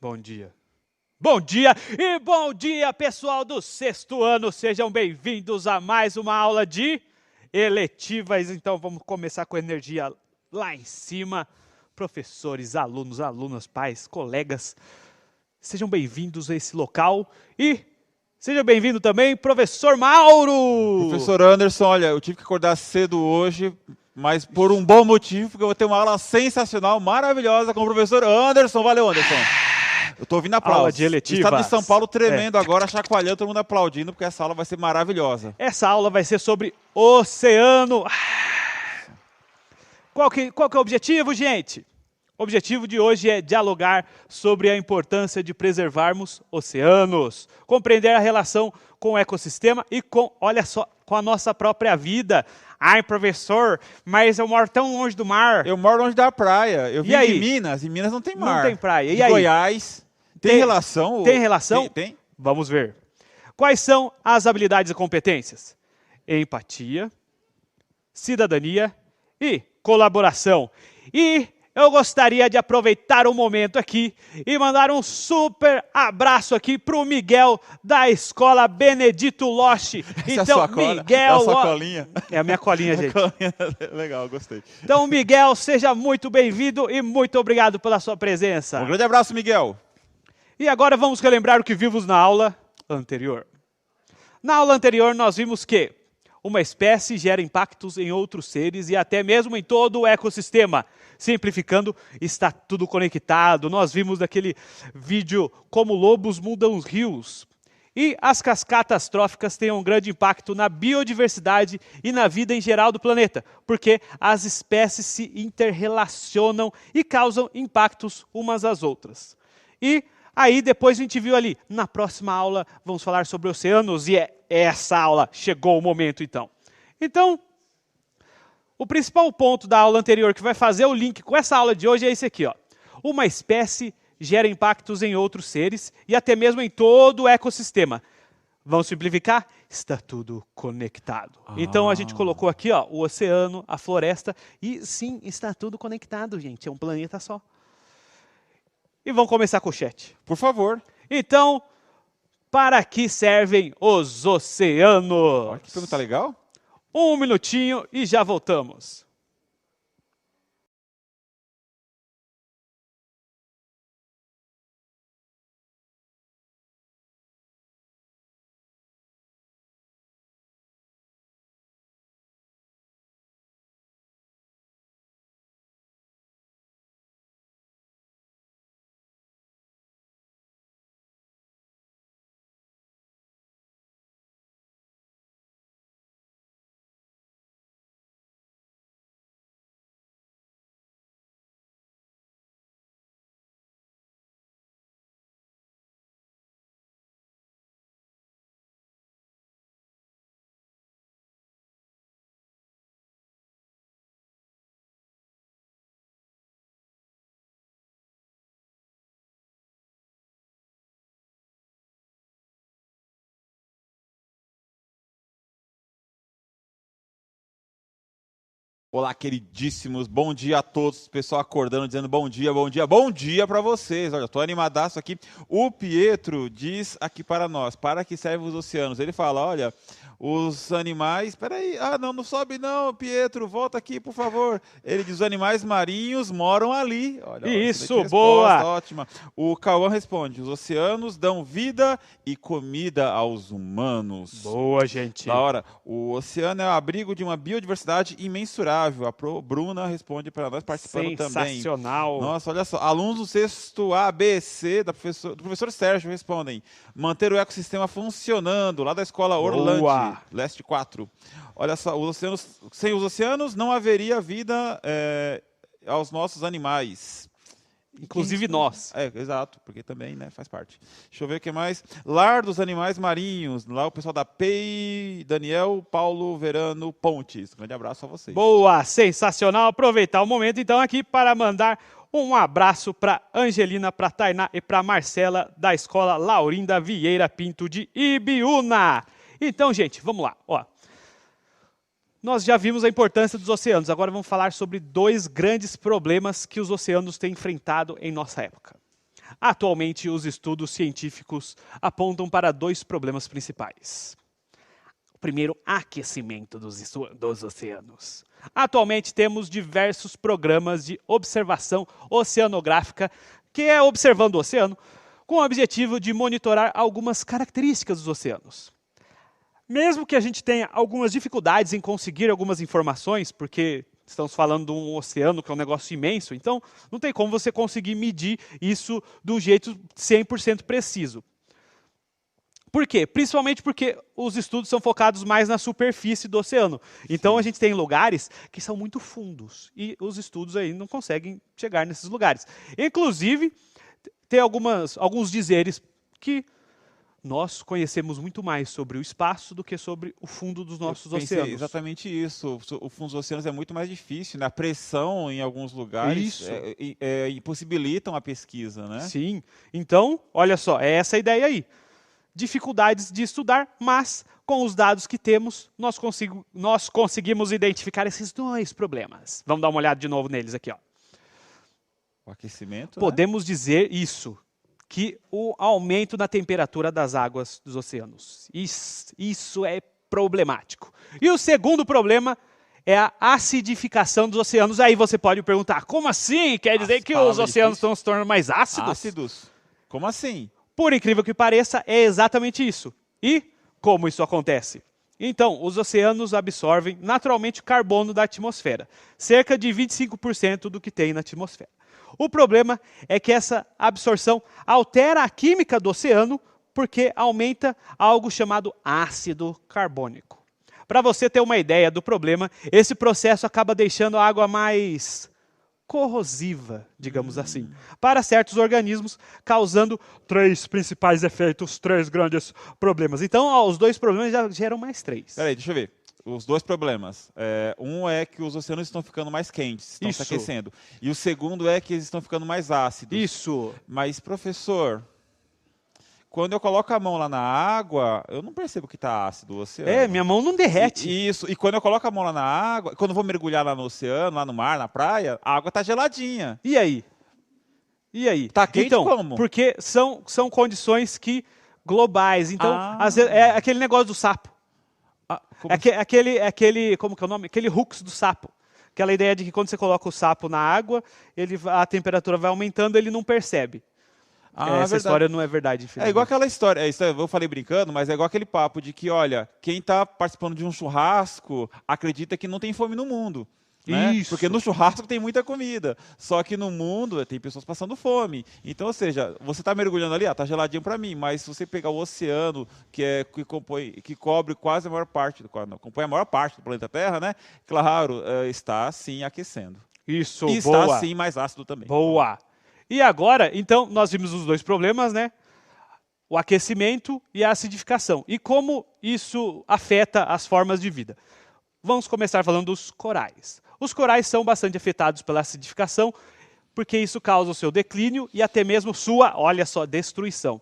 Bom dia. Bom dia e bom dia, pessoal do sexto ano. Sejam bem-vindos a mais uma aula de eletivas. Então vamos começar com energia lá em cima. Professores, alunos, alunas, pais, colegas, sejam bem-vindos a esse local e seja bem-vindo também, professor Mauro! Professor Anderson, olha, eu tive que acordar cedo hoje, mas por um bom motivo, porque eu vou ter uma aula sensacional, maravilhosa com o professor Anderson. Valeu, Anderson! Eu tô ouvindo aplausos. Aula de eletivas. O estado de São Paulo tremendo agora, chacoalhando, todo mundo aplaudindo, porque essa aula vai ser maravilhosa. Essa aula vai ser sobre oceano. Qual que é o objetivo, gente? O objetivo de hoje é dialogar sobre a importância de preservarmos oceanos, compreender a relação com o ecossistema e com, olha só, com a nossa própria vida. Ai, professor, mas eu moro tão longe do mar. Eu moro longe da praia. Eu vim aí? de Minas, e Minas não tem mar. Não tem praia. E de aí? Goiás. Tem relação? Tem relação? Tem. Vamos ver. Quais são as habilidades e competências? Empatia, cidadania e colaboração. E eu gostaria de aproveitar o momento aqui e mandar um super abraço aqui para o Miguel da Escola Benedito Loche. Então, Miguel, é a sua colinha? É a minha colinha, gente. Legal, gostei. Então, Miguel, seja muito bem-vindo e muito obrigado pela sua presença. Um grande abraço, Miguel. E agora vamos relembrar o que vimos na aula anterior. Na aula anterior nós vimos que uma espécie gera impactos em outros seres e até mesmo em todo o ecossistema. Simplificando, está tudo conectado. Nós vimos naquele vídeo como lobos mudam os rios. E as cascatas tróficas têm um grande impacto na biodiversidade e na vida em geral do planeta, porque as espécies se interrelacionam e causam impactos umas às outras. E aí depois a gente viu ali, na próxima aula vamos falar sobre oceanos e essa aula chegou o momento então. Então, o principal ponto da aula anterior que vai fazer o link com essa aula de hoje é esse aqui, ó. Uma espécie gera impactos em outros seres e até mesmo em todo o ecossistema. Vamos simplificar? Está tudo conectado. Então a gente colocou aqui, ó, o oceano, a floresta e sim, está tudo conectado, gente. É um planeta só. E vamos começar com o chat. Por favor. Então, para que servem os oceanos? Olha que pergunta legal. Um minutinho e já voltamos. Olá, queridíssimos, bom dia a todos, pessoal acordando, dizendo bom dia para vocês. Olha, estou animadaço aqui. O Pietro diz aqui para nós, para que servem os oceanos? Ele fala, olha, os animais, peraí, não sobe não, Pietro, volta aqui, por favor. Ele diz, os animais marinhos moram ali. Olha, isso, resposta, boa! Ótima. O Cauã responde, os oceanos dão vida e comida aos humanos. Boa, gente. Da hora. O oceano é o abrigo de uma biodiversidade imensurável. A Bruna responde para nós, participando também. Sensacional. Nossa, olha só. Alunos do sexto A, B, C, do professor Sérgio respondem. Manter o ecossistema funcionando, lá da escola Orlando, Leste 4. Olha só, sem os oceanos não haveria vida aos nossos animais. Inclusive nós. Exato, porque também, né, faz parte. Deixa eu ver o que mais. Lar dos animais marinhos. Lá o pessoal da PEI, Daniel, Paulo, Verano, Pontes. Grande abraço a vocês. Boa, sensacional. Aproveitar o momento então aqui para mandar um abraço para Angelina, para Tainá e para Marcela da Escola Laurinda Vieira Pinto de Ibiúna. Então, gente, vamos lá. Ó. Nós já vimos a importância dos oceanos, agora vamos falar sobre dois grandes problemas que os oceanos têm enfrentado em nossa época. Atualmente, os estudos científicos apontam para 2 problemas principais. O primeiro, aquecimento dos oceanos. Atualmente, temos diversos programas de observação oceanográfica, que é observando o oceano, com o objetivo de monitorar algumas características dos oceanos. Mesmo que a gente tenha algumas dificuldades em conseguir algumas informações, porque estamos falando de um oceano que é um negócio imenso, então não tem como você conseguir medir isso de um jeito 100% preciso. Por quê? Principalmente porque os estudos são focados mais na superfície do oceano. Então a gente tem lugares que são muito fundos e os estudos aí não conseguem chegar nesses lugares. Inclusive, tem alguns dizeres que nós conhecemos muito mais sobre o espaço do que sobre o fundo dos nossos oceanos. Exatamente isso. O fundo dos oceanos é muito mais difícil, né? A pressão em alguns lugares impossibilitam a pesquisa, né? Sim. Então, olha só, é essa a ideia aí. Dificuldades de estudar, mas com os dados que temos, nós conseguimos identificar esses 2 problemas. Vamos dar uma olhada de novo neles aqui, ó. O aquecimento, Podemos dizer isso, que o aumento na temperatura das águas dos oceanos. Isso é problemático. E o segundo problema é a acidificação dos oceanos. Aí você pode perguntar, como assim? Quer dizer que os oceanos estão se tornando mais ácidos? Ácidos? Como assim? Por incrível que pareça, é exatamente isso. E como isso acontece? Então, os oceanos absorvem naturalmente carbono da atmosfera, cerca de 25% do que tem na atmosfera. O problema é que essa absorção altera a química do oceano porque aumenta algo chamado ácido carbônico. Para você ter uma ideia do problema, esse processo acaba deixando a água mais corrosiva, digamos assim, para certos organismos, causando 3 principais efeitos, 3 grandes problemas. Então, os 2 problemas já geram mais 3. Peraí, deixa eu ver. Os 2 problemas. Um é que os oceanos estão ficando mais quentes, estão se aquecendo. E o segundo é que eles estão ficando mais ácidos. Isso. Mas, professor, quando eu coloco a mão lá na água, eu não percebo que está ácido o oceano. Minha mão não derrete. Isso. E quando eu coloco a mão lá na água, quando eu vou mergulhar lá no oceano, lá no mar, na praia, a água está geladinha. E aí? Está quente então, como? Porque são condições globais. Então, às vezes, é aquele negócio do sapo. Como que é o nome? Aquele hooks do sapo. Aquela ideia de que quando você coloca o sapo na água, a temperatura vai aumentando, ele não percebe. Essa história não é verdade, infelizmente. É igual aquela história, eu falei brincando, mas é igual aquele papo de que, olha, quem está participando de um churrasco acredita que não tem fome no mundo. Né? Isso. Porque no churrasco tem muita comida, só que no mundo tem pessoas passando fome. Então, ou seja, você está mergulhando ali, está geladinho para mim, mas se você pegar o oceano, que cobre quase a maior parte, compõe a maior parte do planeta Terra, né? Claro, está sim aquecendo. Isso, e boa. Está sim mais ácido também. Boa. E agora, então, nós vimos os 2 problemas, né? O aquecimento e a acidificação. E como isso afeta as formas de vida. Vamos começar falando dos corais. Os corais são bastante afetados pela acidificação, porque isso causa o seu declínio e até mesmo sua, olha só, destruição.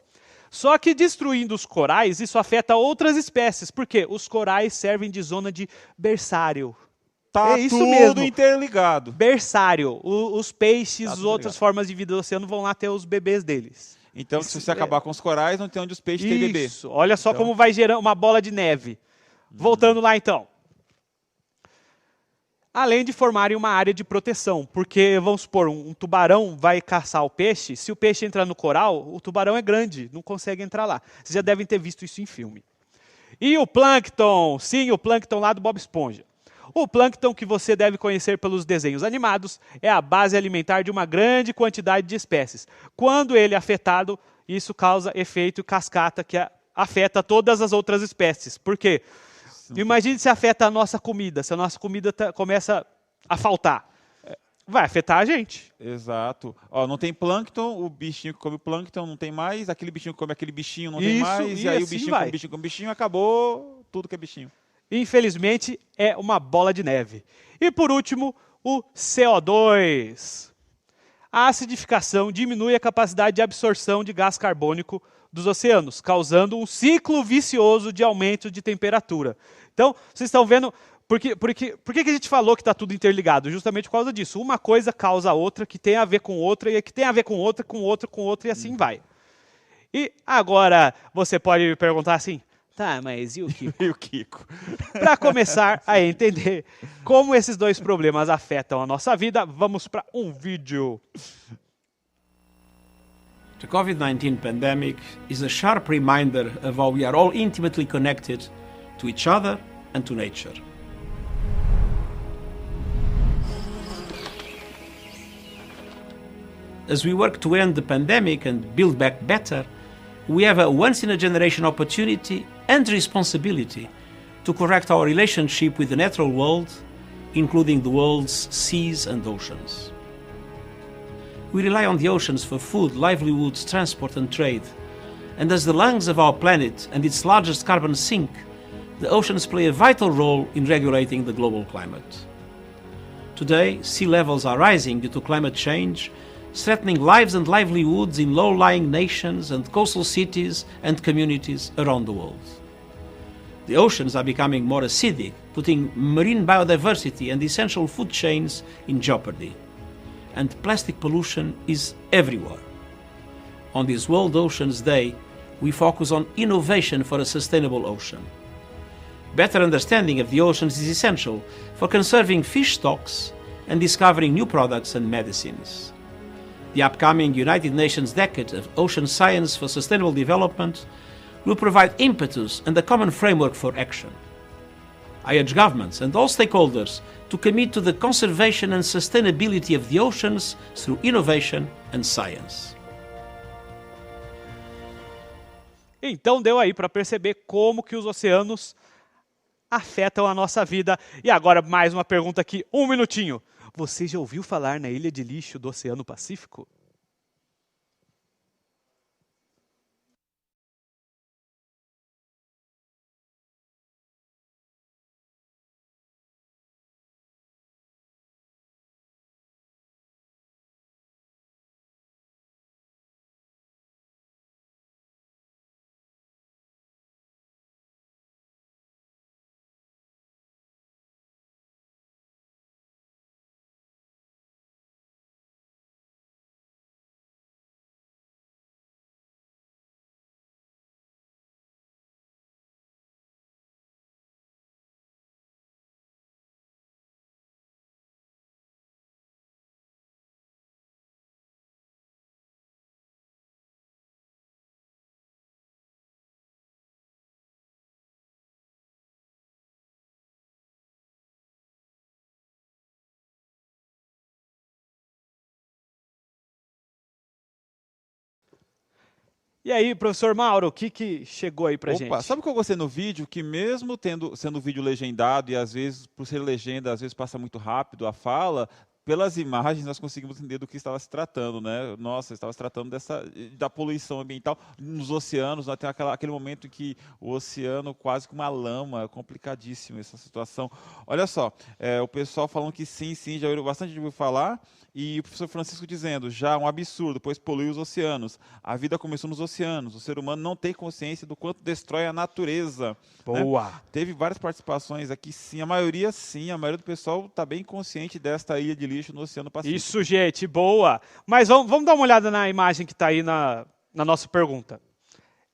Só que destruindo os corais, isso afeta outras espécies, porque os corais servem de zona de berçário. Tá isso tudo mesmo. interligado. Berçário. Os peixes, as outras formas de vida do oceano vão lá ter os bebês deles. Então, se você acabar com os corais, não tem onde os peixes têm bebê. Isso. Olha só como vai gerando uma bola de neve. Voltando lá, então. Além de formarem uma área de proteção, porque, vamos supor, um tubarão vai caçar o peixe, se o peixe entrar no coral, o tubarão é grande, não consegue entrar lá. Vocês já devem ter visto isso em filme. E o plâncton, sim, o plâncton lá do Bob Esponja. O plâncton, que você deve conhecer pelos desenhos animados, é a base alimentar de uma grande quantidade de espécies. Quando ele é afetado, isso causa efeito cascata, que afeta todas as outras espécies. Por quê? Imagine se afeta a nossa comida, se a nossa comida começa a faltar. Vai afetar a gente. Exato. Ó, não tem plâncton, o bichinho que come o plâncton não tem mais, aquele bichinho que come aquele bichinho não tem mais, e aí o bichinho come bichinho come bichinho, acabou tudo que é bichinho. Infelizmente, é uma bola de neve. E por último, o CO2. A acidificação diminui a capacidade de absorção de gás carbônico dos oceanos, causando um ciclo vicioso de aumento de temperatura. Então, vocês estão vendo, Por que a gente falou que está tudo interligado? Justamente por causa disso. Uma coisa causa a outra, que tem a ver com outra, e que tem a ver com outra, com outra, com outra, e assim vai. E agora você pode me perguntar assim, tá, mas e o Kiko? E o Kiko? Para começar a entender como esses dois problemas afetam a nossa vida, vamos para um vídeo. The COVID-19 pandemic is a sharp reminder of how we are all intimately connected to each other and to nature. As we work to end the pandemic and build back better, we have a once-in-a-generation opportunity and responsibility to correct our relationship with the natural world, including the world's seas and oceans. We rely on the oceans for food, livelihoods, transport and trade, and as the lungs of our planet and its largest carbon sink, the oceans play a vital role in regulating the global climate. Today, sea levels are rising due to climate change, threatening lives and livelihoods in low-lying nations and coastal cities and communities around the world. The oceans are becoming more acidic, putting marine biodiversity and essential food chains in jeopardy. And plastic pollution is everywhere. On this World Oceans Day, we focus on innovation for a sustainable ocean. Better understanding of the oceans is essential for conserving fish stocks and discovering new products and medicines. The upcoming United Nations Decade of Ocean Science for Sustainable Development will provide impetus and a common framework for action. I urge governments and all stakeholders to commit to the conservation and sustainability of the oceans through innovation and science. Então deu aí para perceber como que os oceanos afetam a nossa vida. E agora mais uma pergunta aqui, um minutinho. Você já ouviu falar na ilha de lixo do Oceano Pacífico? E aí, professor Mauro, o que chegou aí pra gente? Sabe o que eu gostei no vídeo? Que mesmo sendo vídeo legendado, e às vezes, por ser legenda, às vezes passa muito rápido a fala, pelas imagens nós conseguimos entender do que estava se tratando, né? Nossa, estava se tratando da poluição ambiental nos oceanos, né? Tem aquele momento em que o oceano quase com uma lama, é complicadíssimo essa situação. Olha só, o pessoal falando que sim, já ouviu bastante de ouvir falar, e o professor Francisco dizendo, já um absurdo, pois polui os oceanos. A vida começou nos oceanos, o ser humano não tem consciência do quanto destrói a natureza. Boa! Né? Teve várias participações aqui, sim, a maioria do pessoal está bem consciente desta ilha de lixo no Oceano Pacífico. Isso, gente, boa! Mas vamos dar uma olhada na imagem que está aí na nossa pergunta.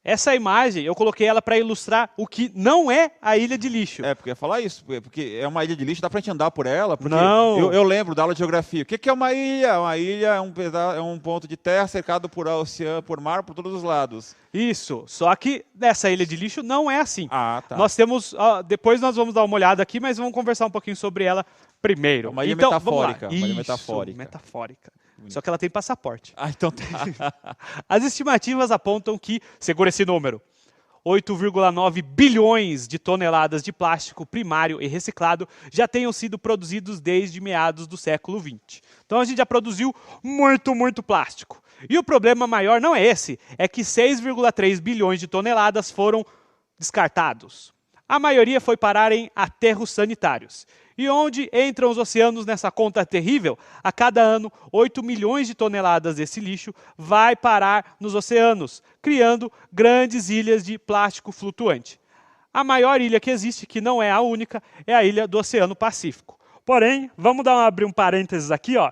Essa imagem, eu coloquei ela para ilustrar o que não é a ilha de lixo. Porque eu ia falar isso, porque é uma ilha de lixo, dá para a gente andar por ela? Porque não! Eu lembro da aula de geografia. O que é uma ilha? Uma ilha é um ponto de terra cercado por oceano, por mar, por todos os lados. Isso, só que nessa ilha de lixo não é assim. Ah, tá. Nós temos, depois nós vamos dar uma olhada aqui, mas vamos conversar um pouquinho sobre ela primeiro. É uma ilha então, metafórica. Vamos lá. Uma ilha Isso, metafórica. Só que ela tem passaporte. Ah, então tá. As estimativas apontam que, segura esse número, 8,9 bilhões de toneladas de plástico primário e reciclado já tenham sido produzidos desde meados do século XX. Então a gente já produziu muito plástico. E o problema maior não é esse, é que 6,3 bilhões de toneladas foram descartados. A maioria foi parar em aterros sanitários. E onde entram os oceanos nessa conta terrível? A cada ano, 8 milhões de toneladas desse lixo vai parar nos oceanos, criando grandes ilhas de plástico flutuante. A maior ilha que existe, que não é a única, é a ilha do Oceano Pacífico. Porém, vamos abrir um parênteses aqui, ó,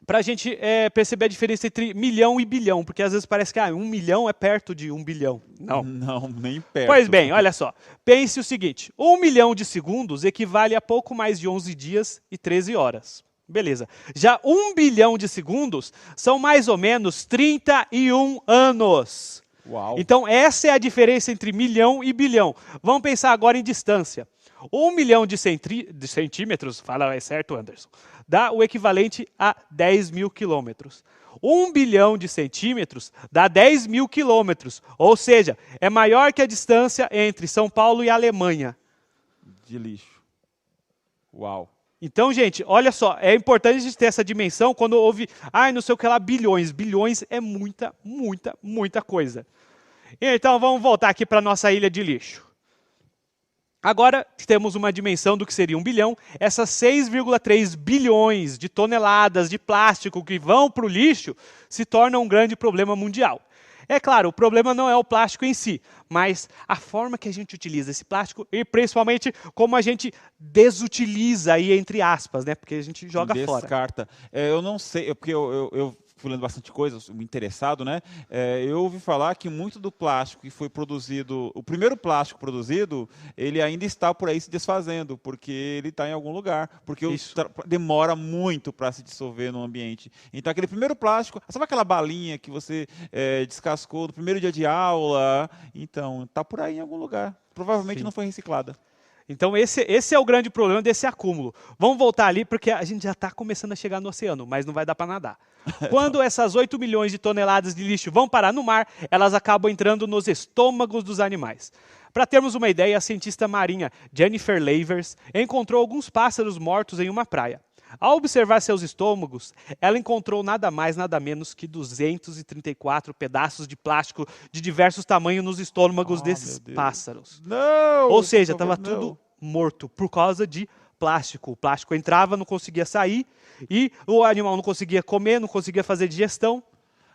para a gente perceber a diferença entre milhão e bilhão, porque às vezes parece que 1 milhão é perto de 1 bilhão. Não. Não, nem perto. Pois bem, olha só. Pense o seguinte, 1 milhão de segundos equivale a pouco mais de 11 dias e 13 horas. Beleza. Já 1 bilhão de segundos são mais ou menos 31 anos. Uau. Então, essa é a diferença entre milhão e bilhão. Vamos pensar agora em distância. 1 milhão de centímetros, fala certo, Anderson, dá o equivalente a 10 mil quilômetros. 1 bilhão de centímetros dá 10 mil quilômetros. Ou seja, é maior que a distância entre São Paulo e Alemanha. De lixo. Uau. Então, gente, olha só, é importante a gente ter essa dimensão quando houve, não sei o que lá, bilhões. Bilhões é muita, muita, muita coisa. Então, vamos voltar aqui para a nossa ilha de lixo. Agora, temos uma dimensão do que seria 1 bilhão. Essas 6,3 bilhões de toneladas de plástico que vão para o lixo se tornam um grande problema mundial. É claro, o problema não é o plástico em si, mas a forma que a gente utiliza esse plástico e principalmente como a gente desutiliza aí, entre aspas, né? Porque a gente joga fora. Descarta. Eu não sei, porque eu fui lendo bastante coisa, me interessado, né? Eu ouvi falar que muito do plástico que foi produzido, o primeiro plástico produzido, ele ainda está por aí se desfazendo, porque ele está em algum lugar, porque demora muito para se dissolver no ambiente. Então, aquele primeiro plástico, sabe aquela balinha que você descascou no primeiro dia de aula? Então, está por aí em algum lugar. Provavelmente não foi reciclada. Então, esse é o grande problema desse acúmulo. Vamos voltar ali, porque a gente já está começando a chegar no oceano, mas não vai dar para nadar. Quando essas 8 milhões de toneladas de lixo vão parar no mar, elas acabam entrando nos estômagos dos animais. Para termos uma ideia, a cientista marinha Jennifer Lavers encontrou alguns pássaros mortos em uma praia. Ao observar seus estômagos, ela encontrou nada mais, nada menos que 234 pedaços de plástico de diversos tamanhos nos estômagos desses pássaros. Não! Ou seja, estava tudo morto por causa de plástico. O plástico entrava, não conseguia sair, e o animal não conseguia comer, não conseguia fazer digestão,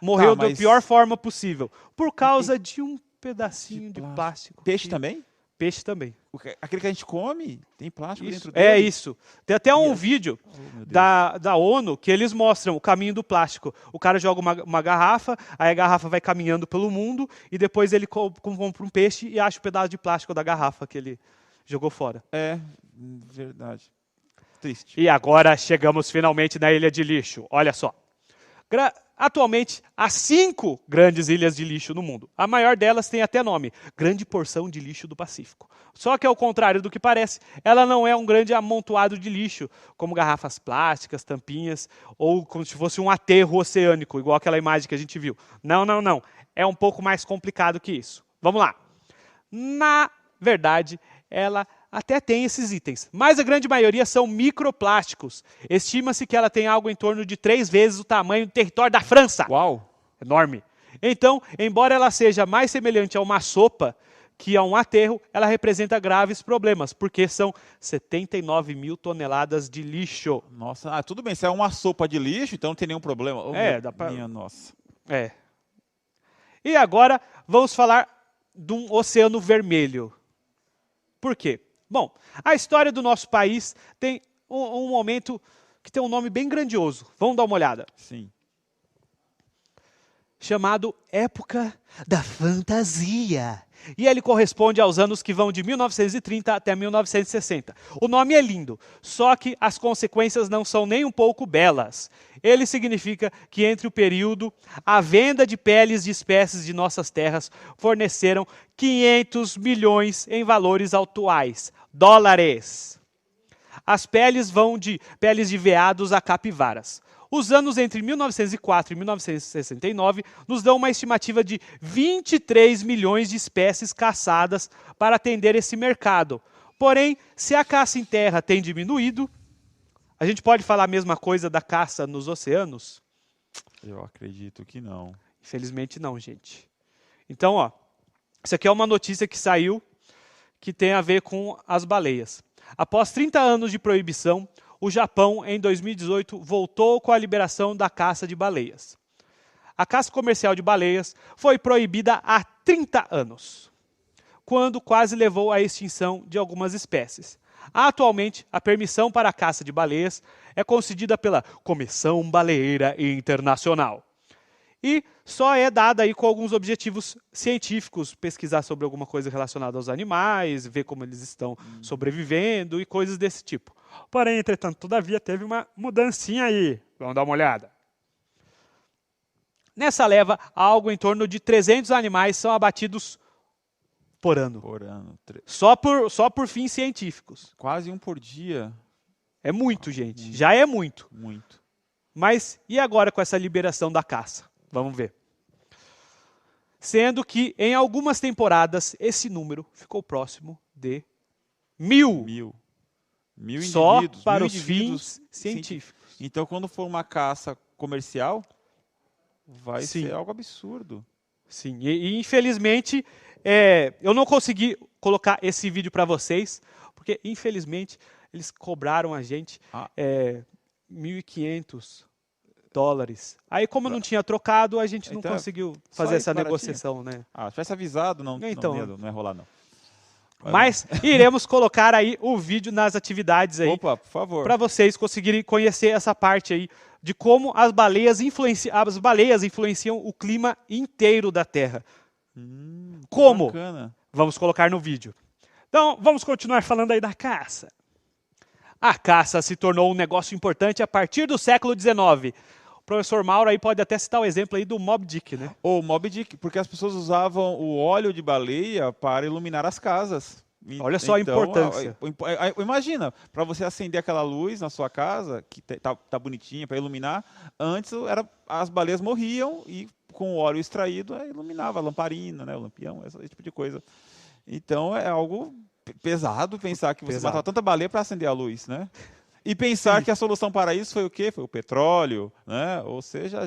morreu da pior forma possível, por causa de um pedacinho de plástico. Peixe também? Peixe também. Aquele que a gente come, tem plástico dentro dele? É isso. Tem até um vídeo da ONU que eles mostram o caminho do plástico. O cara joga uma garrafa, aí a garrafa vai caminhando pelo mundo, e depois ele compra um peixe e acha o pedaço de plástico da garrafa que ele jogou fora. É, verdade. Triste. E agora chegamos finalmente na ilha de lixo. Olha só. Atualmente, há 5 grandes ilhas de lixo no mundo. A maior delas tem até nome, Grande Porção de Lixo do Pacífico. Só que, ao contrário do que parece, ela não é um grande amontoado de lixo, como garrafas plásticas, tampinhas, ou como se fosse um aterro oceânico, igual aquela imagem que a gente viu. Não, não, não. É um pouco mais complicado que isso. Vamos lá. Na verdade, ela até tem esses itens, mas a grande maioria são microplásticos. Estima-se que ela tem algo em torno de 3 vezes o tamanho do território da França. Uau! Enorme. Então, embora ela seja mais semelhante a uma sopa que a um aterro, ela representa graves problemas, porque são 79 mil toneladas de lixo. Nossa, tudo bem, se é uma sopa de lixo, então não tem nenhum problema. Dá pra... Minha nossa. E agora, vamos falar de um oceano vermelho. Por quê? Bom, a história do nosso país tem um momento que tem um nome bem grandioso. Vamos dar uma olhada. Sim. Chamado Época da Fantasia. E ele corresponde aos anos que vão de 1930 até 1960. O nome é lindo, só que as consequências não são nem um pouco belas. Ele significa que entre o período, a venda de peles de espécies de nossas terras forneceram 500 milhões em valores atuais, dólares. As peles vão de peles de veados a capivaras. Os anos entre 1904 e 1969 nos dão uma estimativa de 23 milhões de espécies caçadas para atender esse mercado. Porém, se a caça em terra tem diminuído, a gente pode falar a mesma coisa da caça nos oceanos? Eu acredito que não. Infelizmente não, gente. Então, isso aqui é uma notícia que saiu que tem a ver com as baleias. Após 30 anos de proibição, o Japão, em 2018, voltou com a liberação da caça de baleias. A caça comercial de baleias foi proibida há 30 anos. quando quase levou à extinção de algumas espécies. Atualmente, a permissão para a caça de baleias é concedida pela Comissão Baleeira Internacional. E só é dada aí com alguns objetivos científicos, pesquisar sobre alguma coisa relacionada aos animais, ver como eles estão sobrevivendo e coisas desse tipo. Porém, entretanto, todavia, teve uma mudancinha aí. Vamos dar uma olhada. Nessa leva, algo em torno de 300 animais são abatidos por ano. Por ano. Só por fins científicos. Quase um por dia. É muito, gente. Já é muito. Muito. Mas e agora com essa liberação da caça? Vamos ver. Sendo que em algumas temporadas esse número ficou próximo de 1.000. 1.000 Só indivíduos. para 1.000 os fins científicos. Então, quando for uma caça comercial, vai Sim. ser algo absurdo. Sim, e infelizmente eu não consegui colocar esse vídeo para vocês, porque infelizmente eles cobraram a gente $1.500. Aí, como eu não tinha trocado, a gente não Então, conseguiu só fazer isso, essa baratinho. negociação, né? Se tivesse avisado, não ia rolar, não. Mas iremos colocar aí o vídeo nas atividades aí, Opa, por favor. para vocês conseguirem conhecer essa parte aí de como as baleias influenciam o clima inteiro da Terra. Como? Bacana. Vamos colocar no vídeo. Então, vamos continuar falando aí da caça. A caça se tornou um negócio importante a partir do século XIX. O professor Mauro aí pode até citar o exemplo aí do Moby Dick, né? O Moby Dick, porque as pessoas usavam o óleo de baleia para iluminar as casas. Olha só a importância. Imagina, para você acender aquela luz na sua casa, que tá bonitinha para iluminar, antes as baleias morriam e com o óleo extraído iluminava a lamparina, né, o lampião, esse tipo de coisa. Então é algo pesado pensar que você matava tanta baleia para acender a luz, né? E pensar que a solução para isso foi o quê? Foi o petróleo, né? Ou seja,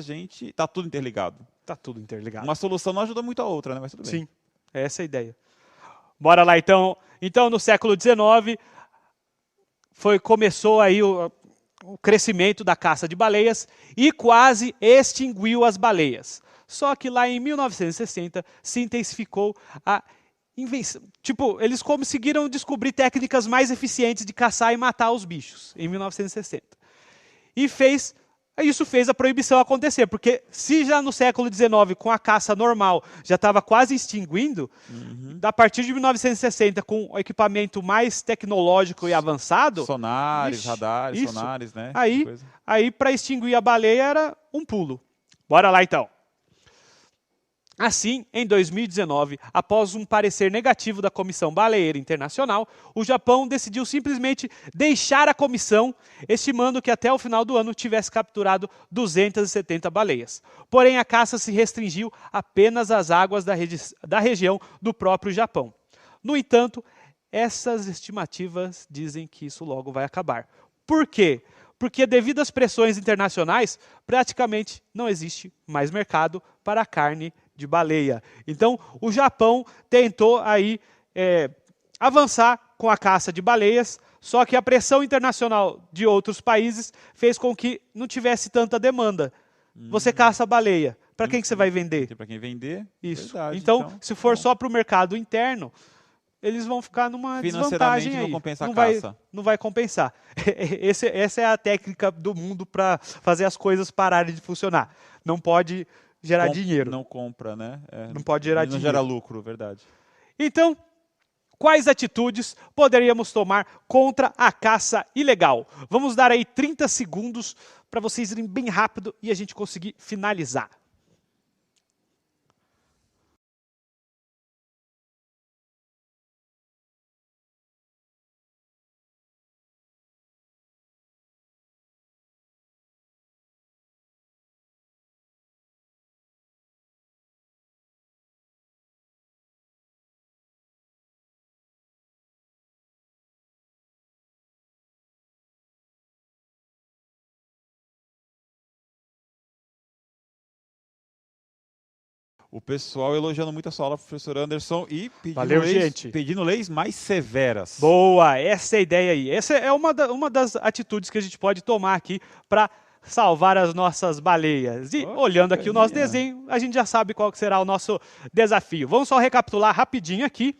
tá tudo interligado. Tá tudo interligado. Uma solução não ajuda muito a outra, né? Mas tudo bem. Sim, é essa a ideia. Bora lá, então. Então, no século XIX, começou aí o crescimento da caça de baleias e quase extinguiu as baleias. Só que lá em 1960 se intensificou a invenção. Eles conseguiram descobrir técnicas mais eficientes de caçar e matar os bichos, em 1960. E isso fez a proibição acontecer, porque se já no século XIX, com a caça normal, já estava quase extinguindo, a partir de 1960, com o equipamento mais tecnológico e avançado... Sonares, radares, sonares, né? Aí para extinguir a baleia era um pulo. Bora lá, então. Assim, em 2019, após um parecer negativo da Comissão Baleeira Internacional, o Japão decidiu simplesmente deixar a comissão, estimando que até o final do ano tivesse capturado 270 baleias. Porém, a caça se restringiu apenas às águas da região do próprio Japão. No entanto, essas estimativas dizem que isso logo vai acabar. Por quê? Porque devido às pressões internacionais, praticamente não existe mais mercado para a carne de baleia. Então, o Japão tentou aí avançar com a caça de baleias, só que a pressão internacional de outros países fez com que não tivesse tanta demanda. Você caça baleia, para quem que você vai vender? Para quem vender. Isso. Verdade, então, se for só para o mercado interno, eles vão ficar numa desvantagem aí. Não compensa a caça. Não vai compensar. Essa é a técnica do mundo para fazer as coisas pararem de funcionar. Não pode gerar dinheiro. Não compra, né? Não pode gerar dinheiro. Não gera lucro, verdade. Então, quais atitudes poderíamos tomar contra a caça ilegal? Vamos dar aí 30 segundos para vocês irem bem rápido e a gente conseguir finalizar. O pessoal elogiando muito a sua aula, professor Anderson, e pedindo leis mais severas. Boa, essa é a ideia aí. Essa é uma das atitudes que a gente pode tomar aqui para salvar as nossas baleias. E olhando aqui o nosso desenho, a gente já sabe qual que será o nosso desafio. Vamos só recapitular rapidinho aqui.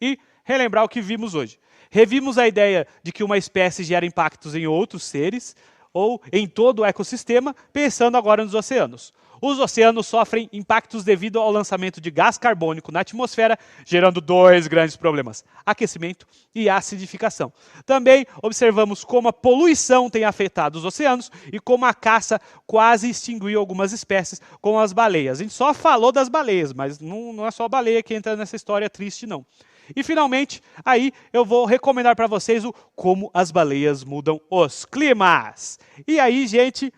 e relembrar o que vimos hoje. Revimos a ideia de que uma espécie gera impactos em outros seres ou em todo o ecossistema, pensando agora nos oceanos. Os oceanos sofrem impactos devido ao lançamento de gás carbônico na atmosfera, gerando dois grandes problemas: aquecimento e acidificação. Também observamos como a poluição tem afetado os oceanos e como a caça quase extinguiu algumas espécies, como as baleias. A gente só falou das baleias, mas não é só a baleia que entra nessa história triste, não. E, finalmente, aí eu vou recomendar para vocês o como as baleias mudam os climas. E aí, gente,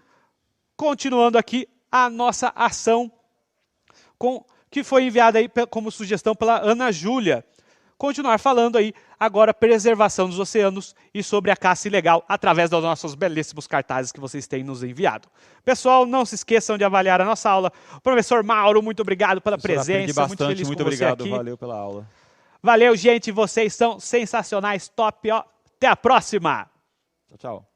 continuando aqui a nossa ação que foi enviada aí como sugestão pela Ana Júlia. Continuar falando aí agora preservação dos oceanos e sobre a caça ilegal através dos nossos belíssimos cartazes que vocês têm nos enviado. Pessoal, não se esqueçam de avaliar a nossa aula. Professor Mauro, muito obrigado pela presença. Bastante, muito feliz muito com obrigado, você aqui. valeu pela aula. Valeu, gente, vocês são sensacionais, top, ó. Até a próxima! Tchau, tchau.